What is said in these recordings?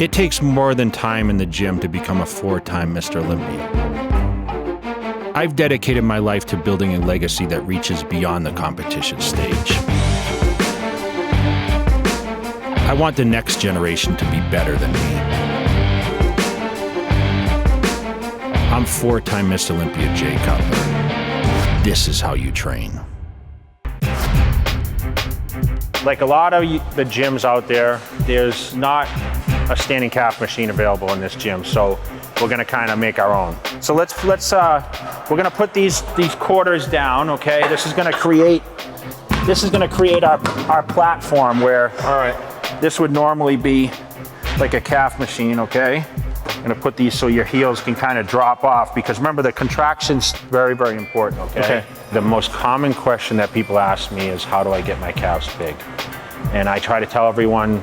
It takes more than time in the gym to become a 4-time Mr. Olympia. I've dedicated my life to building a legacy that reaches beyond the competition stage. I want the next generation to be better than me. I'm 4-time Mr. Olympia Jay Cutler. This is how you train. Like a lot of the gyms out there, there's not a standing calf machine available in this gym, so we're gonna kind of make our own. So we're gonna put these quarters down, okay? This is gonna create our platform where, all right, this would normally be like a calf machine, okay? I'm gonna put these so your heels can kind of drop off, because remember, the contraction's very, very important, okay? The most common question that people ask me is, how do I get my calves big? And I try to tell everyone,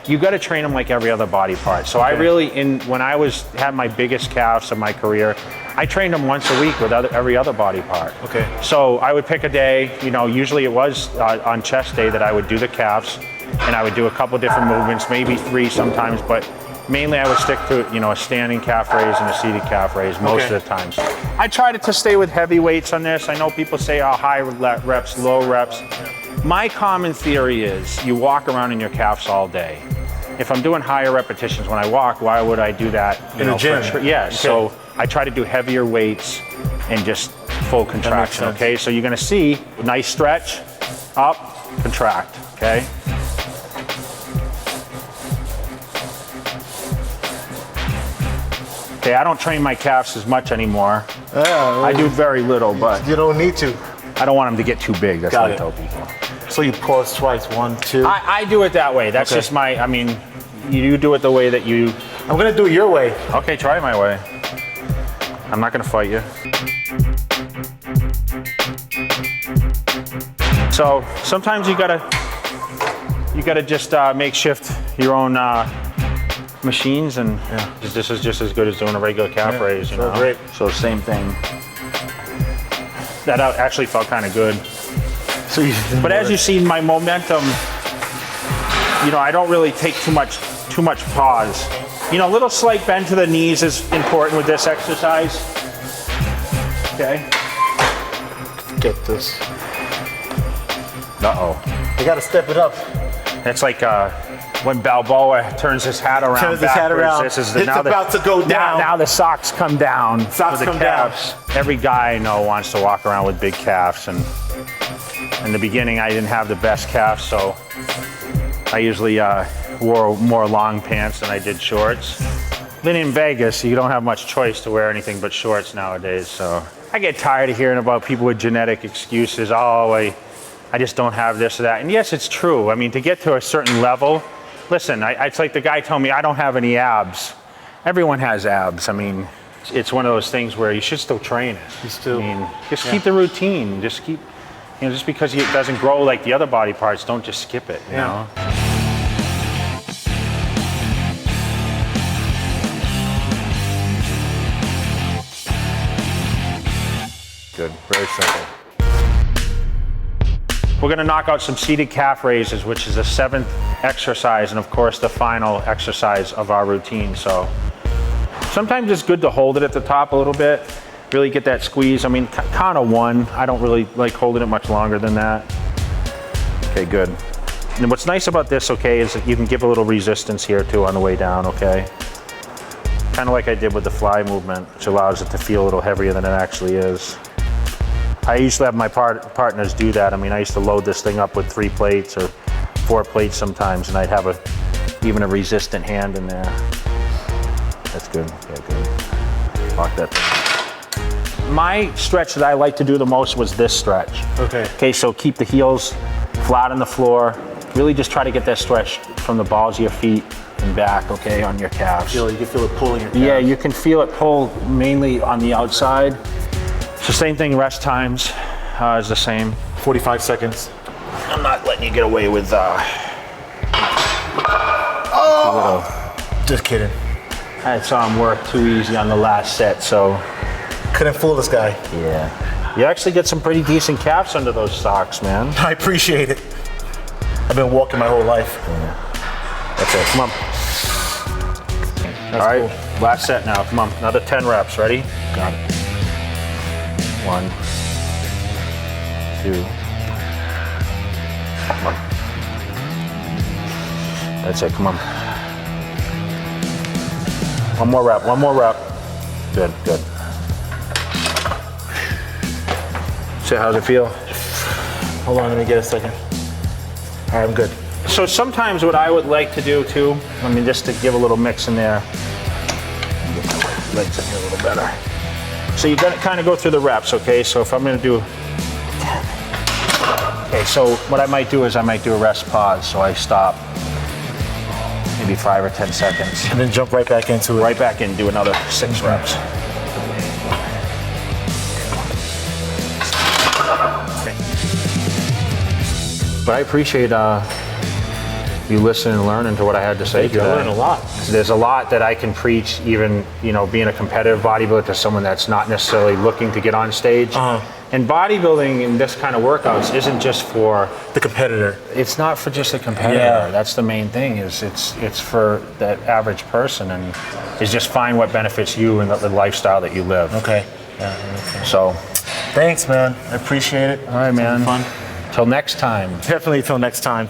you got to train them like every other body part. So I really, when I had my biggest calves of my career, I trained them once a week with every other body part. Okay. So I would pick a day, usually it was on chest day that I would do the calves, and I would do a couple different movements, maybe 3 sometimes, but mainly I would stick to, a standing calf raise and a seated calf raise most of the times. I try to stay with heavy weights on this. I know people say, oh, high reps, low reps. My common theory is you walk around in your calves all day. If I'm doing higher repetitions when I walk, why would I do that in the gym? So I try to do heavier weights and just full contraction, okay? So you're gonna see nice stretch, up, contract, okay? Okay, I don't train my calves as much anymore. I do very little, but you don't need to. I don't want them to get too big, that's what I tell people. So you pause twice, 1, 2? I do it that way. That's just you do it the way that you... I'm gonna do it your way. Okay, try my way. I'm not gonna fight you. So sometimes you gotta just makeshift your own machines, and this is just as good as doing a regular calf raise, you know? Great. So same thing. That actually felt kind of good. But as you see, my momentum, I don't really take too much pause. A little slight bend to the knees is important with this exercise. Okay. Get this. Uh-oh. You gotta step it up. It's like when Balboa turns his hat around. Turns his hat around. It's about to go down. Now the socks come down. Socks come down. Every guy I know wants to walk around with big calves, and in the beginning I didn't have the best calves, so I usually wore more long pants than I did shorts. Then in Vegas, you don't have much choice to wear anything but shorts nowadays, so I get tired of hearing about people with genetic excuses. Oh, I just don't have this or that. And yes, it's true. I mean, to get to a certain level, listen, it's like the guy told me, I don't have any abs. Everyone has abs. I mean, it's one of those things where you should still train it. Just keep the routine. Just keep, just because it doesn't grow like the other body parts, don't just skip it, you know? Good, very simple. We're gonna knock out some seated calf raises, which is the 7th exercise, and of course the final exercise of our routine. So sometimes it's good to hold it at the top a little bit, really get that squeeze. I mean, count of 1. I don't really like holding it much longer than that. Okay, good. And what's nice about this, okay, is that you can give a little resistance here too on the way down, okay? Kind of like I did with the fly movement, which allows it to feel a little heavier than it actually is. I usually have my partners do that. I mean, I used to load this thing up with 3 plates or 4 plates sometimes, and I'd have even a resistant hand in there. That's good, yeah, good. Lock that thing. My stretch that I like to do the most was this stretch. Okay, so keep the heels flat on the floor. Really just try to get that stretch from the balls of your feet and back, okay, on your calves. You can feel it pulling your calves. Yeah, you can feel it pull mainly on the outside. So same thing, rest times is the same. 45 seconds. I'm not letting you get away with Just kidding. I saw him work too easy on the last set, so. Couldn't fool this guy. Yeah. You actually get some pretty decent calves under those socks, man. I appreciate it. I've been walking my whole life. That's it. Come on. That's All right, cool. last set now. Come on, another 10 reps. Ready? Got it. 1, 2. Come on. That's it. Come on. One more rep. One more rep. Good. Good. So how's it feel? Hold on, let me get a second. All right, I'm good. So sometimes what I would like to do too, I mean, just to give a little mix in there, get my legs in here a little better. So you got to kind of go through the reps, okay? So if I'm going to do 10. Okay, so what I might do is I might do a rest pause. So I stop maybe 5 or 10 seconds. And then jump right back into it. Right back in, do another 6 reps. But I appreciate you listening and learning to what I had to say today. I learned a lot. There's a lot that I can preach, even being a competitive bodybuilder, to someone that's not necessarily looking to get on stage. And bodybuilding and this kind of workouts isn't just for The competitor. It's not for just a competitor. Yeah. That's the main thing. Is it's for that average person, and is just find what benefits you and the lifestyle that you live. Okay. Yeah, that makes sense. So, Thanks, man. I appreciate it. all right, man. Fun. Till next time. Definitely till next time.